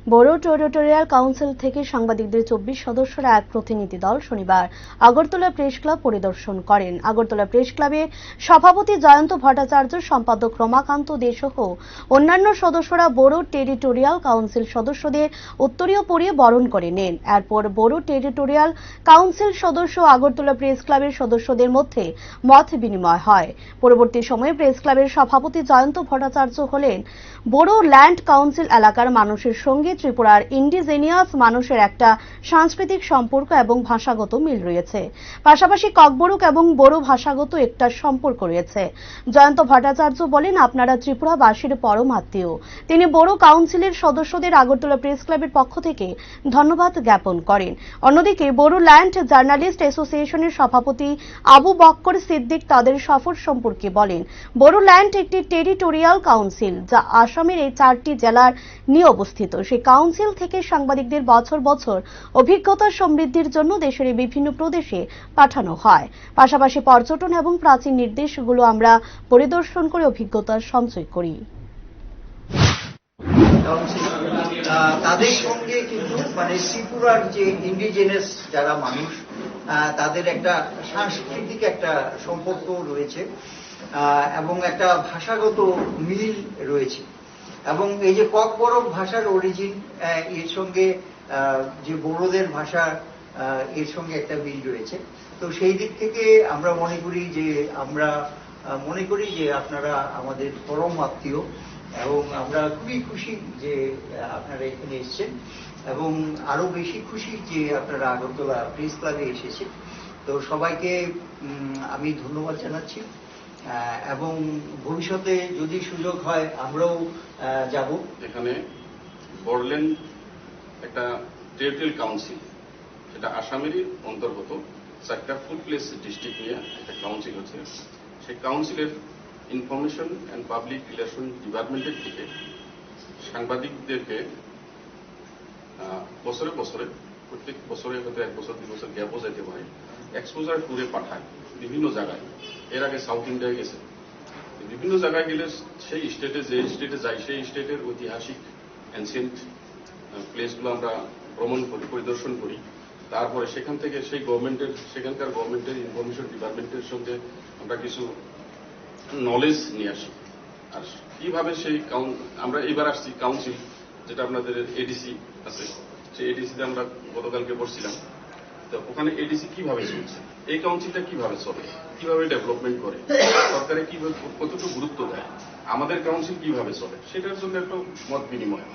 বড়ো territorial council থেকে সাংবাদিকদের 24 সদস্যের এক প্রতিনিধি দল শনিবার আগরতলা প্রেস ক্লাব পরিদর্শন করেন। আগরতলা প্রেস ক্লাবের সভাপতি জয়ন্ত ভট্টাচার্য, সম্পাদক রমাকান্ত দে সহ অন্যান্য সদস্যরা বড়ো টেরিটোরিয়াল কাউন্সিল সদস্যদের উত্তরীয় পরিয়ে বরণ করে নেন। এরপর বড়ো টেরিটোরিয়াল কাউন্সিল সদস্য আগরতলা প্রেস ক্লাবের সদস্যদের মধ্যে মত বিনিময় হয়। পরবর্তী সময়ে প্রেস ক্লাবের সভাপতি জয়ন্ত ভট্টাচার্য বলেন, বড়ো ল্যান্ড কাউন্সিল এলাকার মানুষের সঙ্গে ত্রিপুরার ইন্ডিজেনিয়াস মানুষের একটা সাংস্কৃতিক সম্পর্ক এবং ভাষাগত মিল রয়েছে, পাশাপাশি ককবরক এবং বড়ো ভাষাগত একটা সম্পর্ক রয়েছে। জয়ন্ত ভট্টাচার্য বলেন, আপনারা ত্রিপুরাবাসীর পরম আত্মীয়। তিনি বড়ো কাউন্সিলের সদস্যদের আগরতলা প্রেস ক্লাবের পক্ষ থেকে ধন্যবাদ জ্ঞাপন করেন। অন্যদিকে বড়ো ল্যান্ড জার্নালিস্ট অ্যাসোসিয়েশনের সভাপতি আবু বক্কর সিদ্দিক তাদের সফর সম্পর্কে বলেন, বড়ো ল্যান্ড একটি টেরিটোরিয়াল কাউন্সিল যা আসামের এই 4টি জেলার নিয়ে অবস্থিত। সেই কাউন্সিল থেকে সাংবাদিকদের বছর বছর অভিজ্ঞতা সমৃদ্ধির জন্য দেশের বিভিন্ন প্রদেশে পাঠানো হয়। পাশাপাশি পর্যটন এবং প্রাচীন নির্দেশগুলো আমরা পরিদর্শন করে অভিজ্ঞতা সঞ্চয় করি। তাদের সঙ্গে কিন্তু ত্রিপুরার যে ইন্ডিজেনাস যারা মানুষ তাদের একটা সাংস্কৃতিক একটা সম্পর্ক রয়েছে এবং একটা ভাষাগত মিল রয়েছে। এবং এই যে ককবরক ভাষার অরিজিন, এর সঙ্গে যে বড়োদের ভাষা, এর সঙ্গে একটা মিল রয়েছে। তো সেই দিক থেকে আমরা মনে করি যে আপনারা আমাদের পরম আত্মীয় এবং আমরা খুবই খুশি যে আপনারা এখানে এসেছেন এবং আরো বেশি খুশি যে আপনারা আগরতলা প্রেস ক্লাবে এসেছেন। তো সবাইকে আমি ধন্যবাদ জানাচ্ছি এবং ভবিষ্যতে যদি সুযোগ হয় আমরাও যাব। এখানে বড়োল্যান্ড একটা টেরিটোরিয়াল কাউন্সিল, সেটা আসামেরই অন্তর্গত 4টা ফুল প্লেস ডিস্ট্রিক্ট নিয়ে একটা কাউন্সিল হচ্ছে। সেই কাউন্সিলের ইনফরমেশন অ্যান্ড পাবলিক রিলেশন ডিপার্টমেন্টের থেকে সাংবাদিকদেরকে বছরে বছরে, প্রত্যেক বছরে হয়তো 1 বছর 2 বছর গ্যাপও যেতে পারে, এক্সপোজার ট্যুরে পাঠায় বিভিন্ন জায়গায়। এর আগে সাউথ ইন্ডিয়ায় গেছে। বিভিন্ন জায়গায় গেলে সেই স্টেটে যে স্টেটে যাই সেই স্টেটের ঐতিহাসিক অ্যানসিয়েন্ট প্লেসগুলো আমরা ভ্রমণ করি, পরিদর্শন করি। তারপরে সেখান থেকে সেখানকার গভর্নমেন্টের ইনফরমেশন ডিপার্টমেন্টের সঙ্গে আমরা কিছু নলেজ নিয়ে আসি। আর কিভাবে আমরা এবার আসছি কাউন্সিল, যেটা আপনাদের এডিসি আছে, সেই এডিসিতে আমরা গতকালকে বসছিলাম। তো ওখানে এডিসি কিভাবে চলছে, এই কাউন্সিলটা কিভাবে চলে, কিভাবে ডেভেলপমেন্ট করে, সরকারে কিভাবে কতটুকু গুরুত্ব দেয়, আমাদের কাউন্সিল কিভাবে চলে, সেটার জন্য একটা মত বিনিময়।